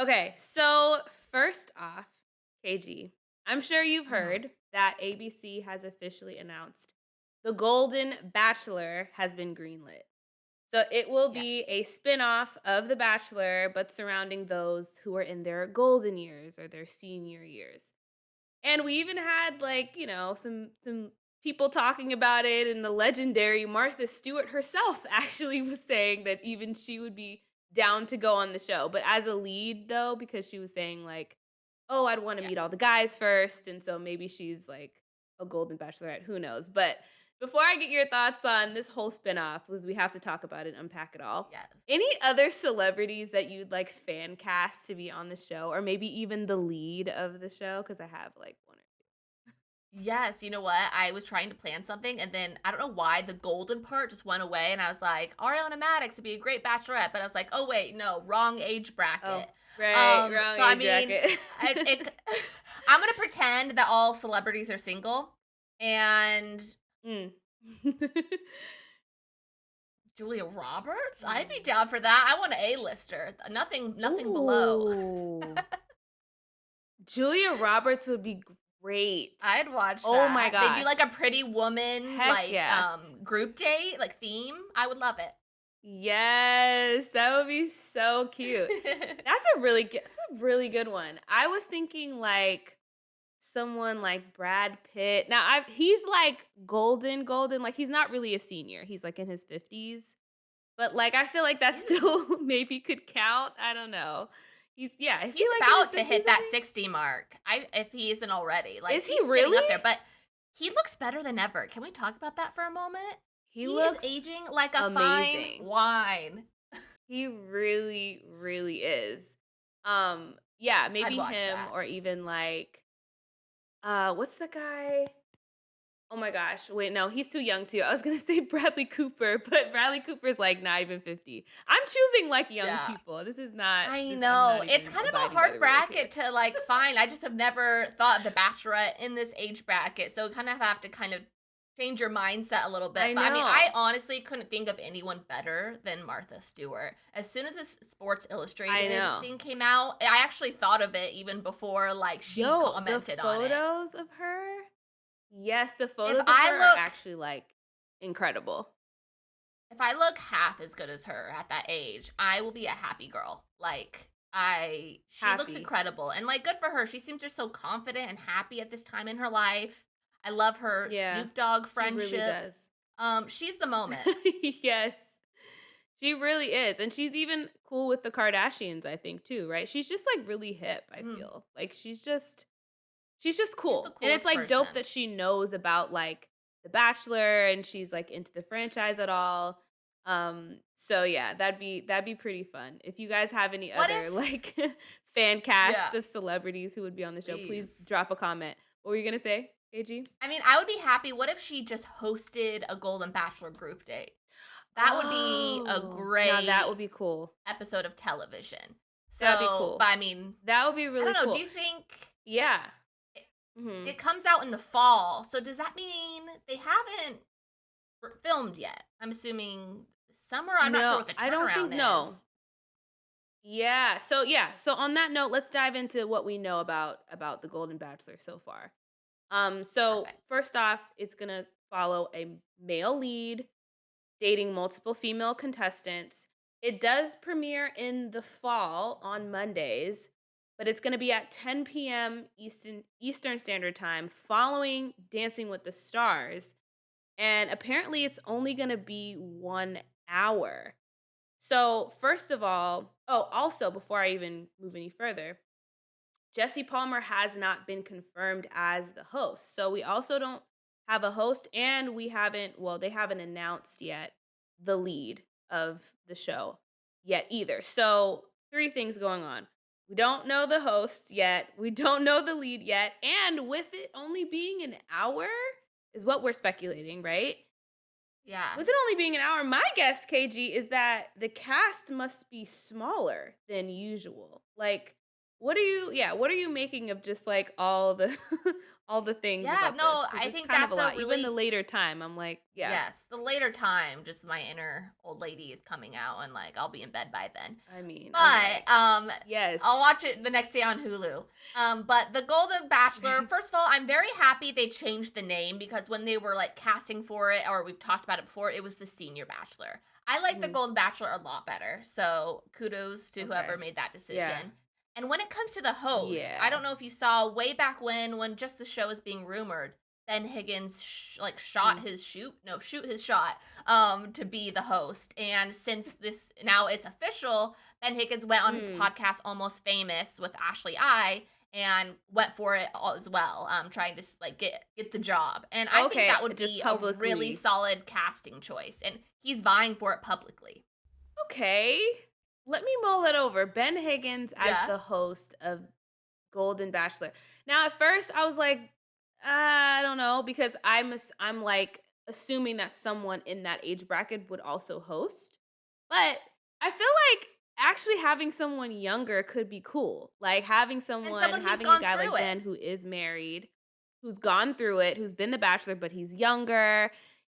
Okay, so first off, KG, I'm sure you've Mhm. heard that ABC has officially announced The Golden Bachelor has been greenlit. So it will Yes. be a spin-off of The Bachelor, but surrounding those who are in their golden years or their senior years. And we even had like, some people talking about it, and the legendary Martha Stewart herself actually was saying that even she would be down to go on the show. But as a lead though, because she was saying like, "Oh, I'd want to Yeah. meet all the guys first," and so maybe she's like a golden bachelorette, who knows. But before I get your thoughts on this whole spinoff, because we have to talk about it, unpack it all. Yes. Any other celebrities that you'd like fan cast to be on the show, or maybe even the lead of the show? Because I have like one or Yes, you know what? I was trying to plan something and then I don't know why the golden part just went away and I was like, Ariana Madix would be a great bachelorette, but I was like, oh wait, no, wrong age oh, bracket. right, wrong So I age mean, bracket. I'm gonna pretend that all celebrities are single and Mm. Julia Roberts? I'd be Mm. down for that. I want an A-lister. Nothing below. Ooh. Julia Roberts would be great. I'd watch Oh my that. They do gosh. like a pretty woman Heck like yeah. group date, like theme. I would love it. Yes, that would be so cute. That's a really good one. I was thinking like someone like Brad Pitt. Now he's like golden, like he's not really a senior. He's like in his 50s. But like I feel like that He's still maybe could count. I don't know. Is he he's like in his about to 50s, hit I that think? 60 mark. I If he isn't already. Like Is he he's getting really? up there, but he looks better than ever. Can we talk about that for a moment? He He is looks aging like a fine amazing. wine. He really, really is. Yeah, I'd maybe watch him that. or even like what's the guy? Oh my gosh. Wait, no, he's too young too. I was gonna say Bradley Cooper, but Bradley Cooper's like not even 50. I'm choosing like young Yeah. people. I'm Know. not It's even kind of a abiding by hard the rules here. bracket to like find. I just have never thought of the Bachelorette in this age bracket. So kind of have to kind of change your mindset a little bit. I But I mean, I know. honestly couldn't think of anyone better than Martha Stewart. As soon as this Sports I Illustrated know. thing came out, I actually thought of it even before like she Yo, the commented on it. photos of her? Yes, the If photos of her I are look actually like incredible. if I look half as good as her at that age, I will be a happy girl. Like she looks Happy. incredible and like good for her. She seems just so confident and happy at this time in her life. I love her Yeah, Snoop Dogg she really friendship. does. She's the moment. Yes, she really is, and she's even cool with the Kardashians, I think, too, right? She's just, like, really hip, I Mm, feel. Like, she's just she's the cool, and it's, coolest like, dope person. that she knows about, like, The Bachelor, and she's, like, into the franchise at all. So yeah, that'd be pretty fun. If you guys have any What other, if like, fan casts Yeah, of celebrities who would be on the show, please. please drop a comment. What were you gonna say, AG? I mean, I would be happy. What if she just hosted a Golden Bachelor group date? That would be a Oh, now that great would be cool. episode of television. That'd be So, but cool. I mean, That would be I really don't know. Do cool. you think Yeah. it, Mhm. it comes out in the fall? So does that mean they haven't filmed yet? I'm assuming summer. I'm not sure No, what the I don't think turnaround is. no. Yeah. So on that note, let's dive into what we know about the Golden Bachelor so far. So Perfect. first off, it's gonna follow a male lead dating multiple female contestants. It does premiere in the fall on Mondays, but it's going to be at 10 p.m. Eastern Standard Time following Dancing with the Stars, and apparently it's only going to be 1 hour. So, first of all, also before I even move any further, Jesse Palmer has not been confirmed as the host. So we also don't have a host, and they haven't announced yet the lead of the show yet either. So three things going on. We don't know the host yet. We don't know the lead yet. And with it only being an hour is what we're speculating, right? Yeah. With it only being an hour, my guess, KG, is that the cast must be smaller than usual. Like, what are you making of just, like, all the all the things Yeah, about this? no, Because I it's think kind of a that's a lot. Even the really later time, I'm like, yeah. yes, the later time, just my inner old lady is coming out and like I'll be in bed by then. I mean, But okay. Yes. I'll watch it the next day on Hulu. But The Golden Bachelor, Right. first of all, I'm very happy they changed the name because when they were like casting for it, or we've talked about it before, it was the Senior Bachelor. I like The Mhm. Golden Bachelor a lot better. So kudos to whoever Okay. made that Yeah. decision. And when it comes to the host, I Yeah. don't know if you saw way back when just the show was being rumored, Ben Higgins like Mhm. shoot his shot to be the host. And since this now it's official, Ben Higgins went on his Mm. podcast Almost Famous with Ashley I and went for it all as well, trying to like get the job. And I think Okay, that would just be a really publicly. solid casting choice. And he's vying for it publicly. Okay. Let me mull that over. Ben Higgins as Yeah. the host of Golden Bachelor. Now, at first, I was like, I don't know, because I'm like assuming that someone in that age bracket would also host. But I feel like actually having someone younger could be cool. Like And someone who's having a gone guy like through it. Ben who is married, who's gone through it, who's been the bachelor, but he's younger.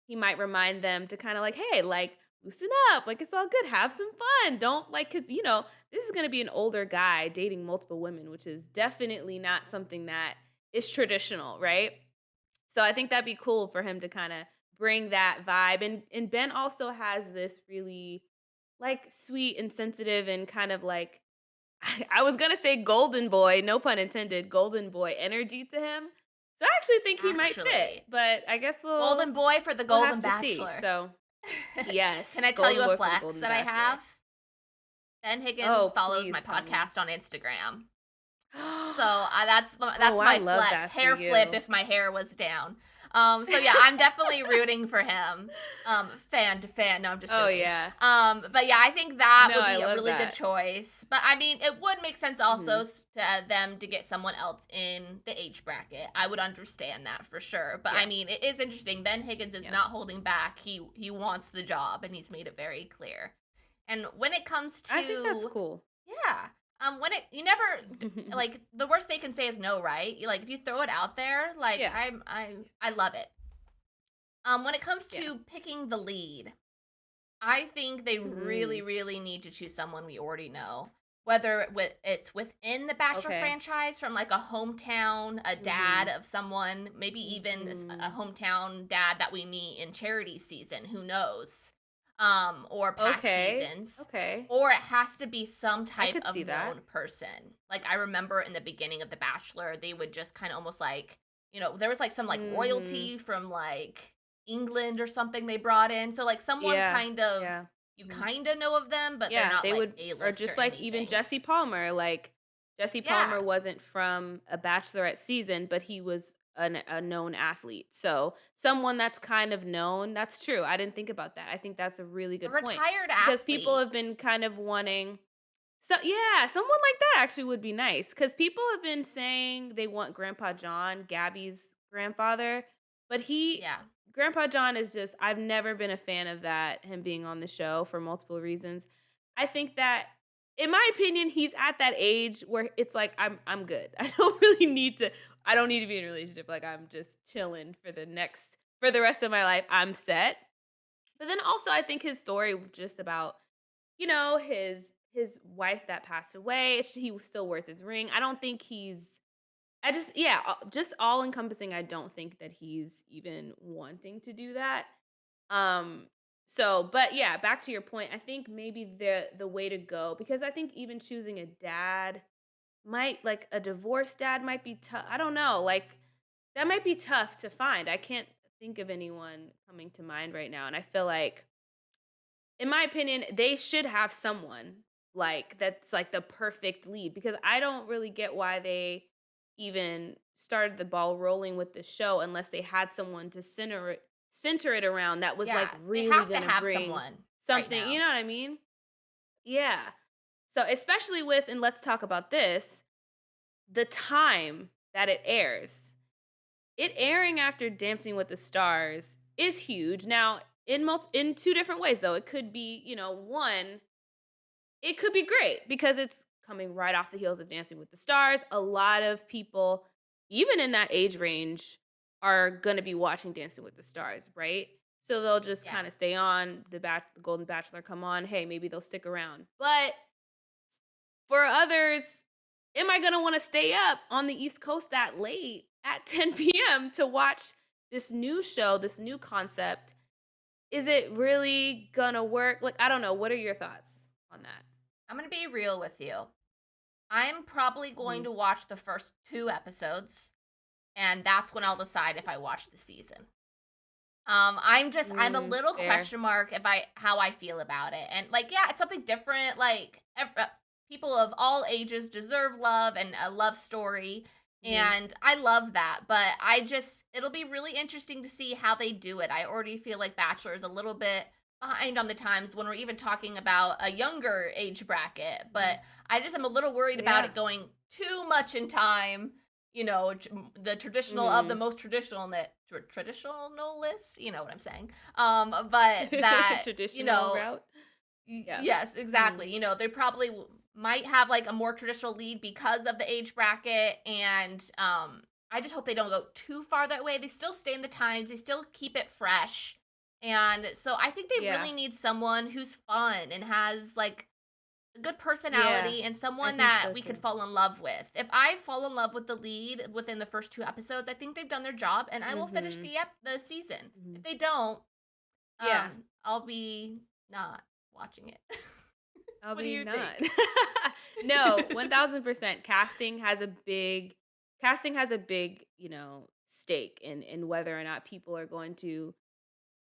He might remind them to kind of like, hey, like, loosen up. Like, it's all good. Have some fun. Don't like, cause this is going to be an older guy dating multiple women, which is definitely not something that is traditional, right? So I think that'd be cool for him to kind of bring that vibe. And Ben also has this really like sweet and sensitive and kind of like I was gonna say golden boy, no pun intended, golden boy energy to him. So I actually think he might fit, Actually, but I guess Golden Boy for the we'll Golden have to see. So, So can yes, I tell you golden a boy for the flex golden that I bachelor. have? Ben Higgins Oh, follows my please tell me. podcast on Instagram. So, Oh, that's I my love flex, that for hair flip you. if my hair was down. So yeah, I'm definitely rooting for him. Fan to fan. No, I'm just Oh joking. yeah. But yeah, I think that No, would I be a love really good that. choice. But I mean, it would make sense also Mhm. to them to get someone else in the age bracket. I would understand that for sure. But I Yeah. mean, it is interesting. Ben Higgins is Yeah. not holding back. He wants the job, and he's made it very clear. And when it comes I think that's to cool. yeah. When it you never like the worst they can say is no, right? Like if you throw it out there, like Yeah. I love it. When it comes Yeah. to picking the lead, I think they really Mhm. really need to choose someone we already know. Whether it's within the Bachelor Okay. franchise from like a hometown, a dad Mhm. of someone, maybe even a Mhm. hometown dad that we meet in charity season, who knows? Or past Okay. seasons, Okay. or it has to be some I type could of see that. known person. Like I remember in the beginning of The Bachelor, they would just kind of almost like, there was like some like Mhm. royalty from like England or something they brought in. So like someone Yeah. kind of Yeah. you Mhm. kind of know of them, but they're Yeah, not they like would or A-list or just like even anything. Jesse Palmer, like Jesse Yeah. Palmer wasn't from a bachelorette season, but he was a known athlete. So, someone that's kind of known, that's true. I didn't think about that. I think that's a really A good point retired because people athlete. have been kind of wanting yeah, someone like that actually would be nice because people have been saying they want Grandpa John, Gabby's grandfather, but Yeah. Grandpa John is just, I've never been a fan of that, him being on the show for multiple reasons. I think that, in my opinion, he's at that age where it's like, I'm good. I don't need to be in a relationship. Like, I'm just chilling for the rest of my life. I'm set. But then also, I think his story was just about his wife that passed away. He still wears his ring. I don't think he's I just yeah, just all encompassing. I don't think that he's even wanting to do that. Um but yeah, back to your point. I think maybe the way to go, because I think even choosing a dad might like a divorced dad might be tough. I don't know. Like that might be tough to find. I can't think of anyone coming to mind right now, and I feel like in my opinion, they should have someone like that's like the perfect lead, because I don't really get why they even started the ball rolling with the show unless they had someone to center it around that was like Yeah. They really have to gonna have bring someone right something, you now. know what I mean? Yeah. So especially with, and let's talk about this, the time that it airs. It airing after Dancing with the Stars is huge. Now, in two different ways though. It could be, one, it could be great because it's coming right off the heels of Dancing with the Stars. A lot of people, even in that age range, are gonna be watching Dancing with the Stars, right? So they'll just Yeah. kind of stay on the Golden Bachelor come on. Hey, maybe they'll stick around. But for others, am I gonna want to stay up on the East Coast that late at 10 p.m. to watch this new show, this new concept? Is it really gonna work? Like, I don't know. What are your thoughts on that? I'm gonna be real with you. I'm probably going Mhm. to watch the first 2 episodes, and that's when I'll decide if I watch the season. I'm a little Fair. question mark if I how I feel about it. And like, yeah, it's something different. Like, people of all ages deserve love and a love story, Mhm. and I love that. But it'll be really interesting to see how they do it. I already feel like Bachelor is a little bit behind on the times when we're even talking about a younger age bracket. But Mhm. I just am a little worried about Yeah. it going too much in time, the traditional of the Mhm. most traditional traditionalist, you know what I'm saying. But that, Traditional route. Yeah. yes, Mhm. exactly. They probably might have like a more traditional lead because of the age bracket, and I just hope they don't go too far that way. They still stay in the times, they still keep it fresh. And so I think they Yeah. really need someone who's fun and has like a good Yeah. personality and I someone think that so we could too. fall in love with. If I fall in love with the lead within the first 2 episodes, I think they've done their job and I will finish Mhm. the season. If Mhm. they don't, Yeah. I'll be not watching it. I'll What do be you not. think? No, 1000%. Casting has a big, stake in whether or not people are going to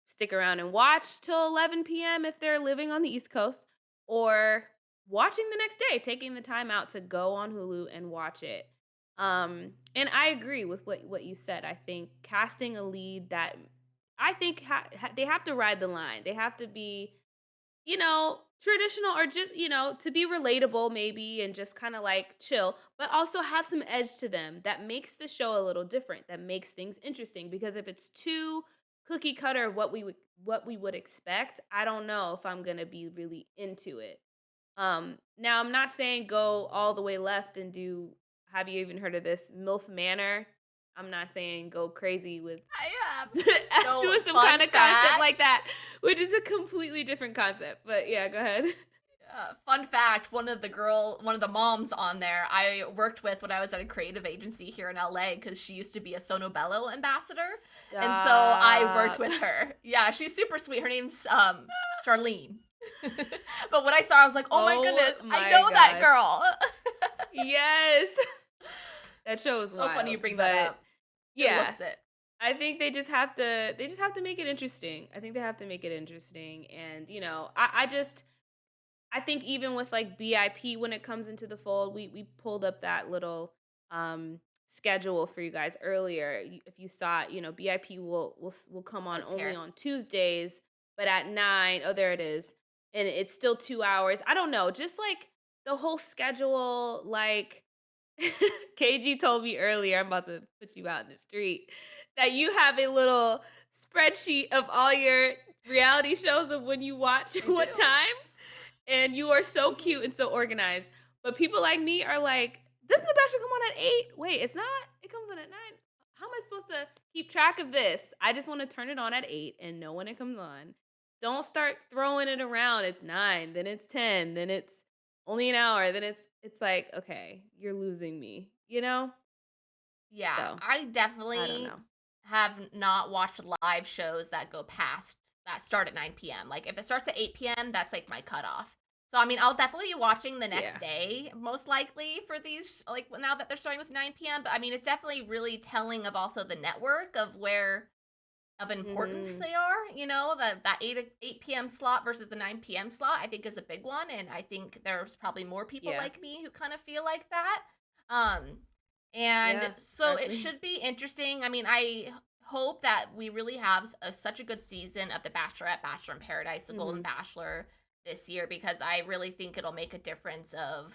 stick around and watch till 11 p.m. if they're living on the East Coast, or watching the next day, taking the time out to go on Hulu and watch it. And I agree with what you said. I think casting a lead that I think they have to ride the line. They have to be, traditional, or just, to be relatable maybe, and just kind of like chill, but also have some edge to them that makes the show a little different, that makes things interesting. Because if it's too cookie cutter of what we would expect, I don't know if I'm going to be really into it. Now I'm not saying go all the way left and do, have you even heard of this MILF Manor? I'm not saying go crazy with I have. doing So, some fun kind of concept like fact. that, which is a completely different concept. But yeah, go ahead. Fun fact, one of the moms on there, I worked with when I was at a creative agency here in LA because she used to be a Sono Bello ambassador. And so I worked Stop. with her. Yeah, she's super sweet. Her name's Charlene. But when I saw her, I was like, oh my Oh goodness, I my know that gosh. girl. Yes. That show is So funny you wild. bring that But up. Who yeah, looks it? I think they just have to make it interesting. I think they have to make it interesting. And I think even with like BIP when it comes into the fold, we pulled up that little um schedule for you guys earlier. If you saw it, BIP will come on Let's only hear. on Tuesdays, but at 9, oh there it is. And it's still 2 hours. I don't know, just like the whole schedule, like KG told me earlier, I'm about to put you out in the street, that you have a little spreadsheet of all your reality shows of when you watch I what do. time, and you are so cute and so organized. But people like me are like, "Doesn't the Bachelor come on at 8? Wait, it's not? It comes on at 9. How am I supposed to keep track of this? I just want to turn it on at 8 and know when it comes on. Don't start throwing it around. It's 9, then it's 10, then it's only an hour, then it's like, okay, you're losing me, you know? Yeah, So, I I don't definitely know. have not watched live shows that go past that start at 9 p.m. Like if it starts at 8 p.m., that's like my cutoff. So I mean, I'll definitely be watching the next Yeah. day, most likely for these like now that they're starting with 9 p.m. But I mean, it's definitely really telling of also the network of where of importance Mhm. they are. That 8 p.m. slot versus the 9 p.m. slot, I think is a big one, and I think there's probably more people Yeah. like me who kind of feel like that. Um, and Yeah, so it exactly. should be interesting. I mean, I hope that we really have such a good season of The Bachelorette, Bachelor in Paradise, The Golden Mhm. Bachelor this year because I really think it'll make a difference of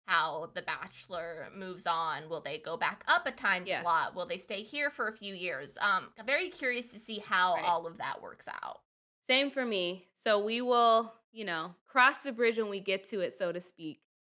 how The Bachelor moves on. Will they go back up a time Yeah. slot? Will they stay here for a few years? I'm very curious to see how Right. all of that works out. Same for me. So we will, cross the bridge when we get to it, so to speak.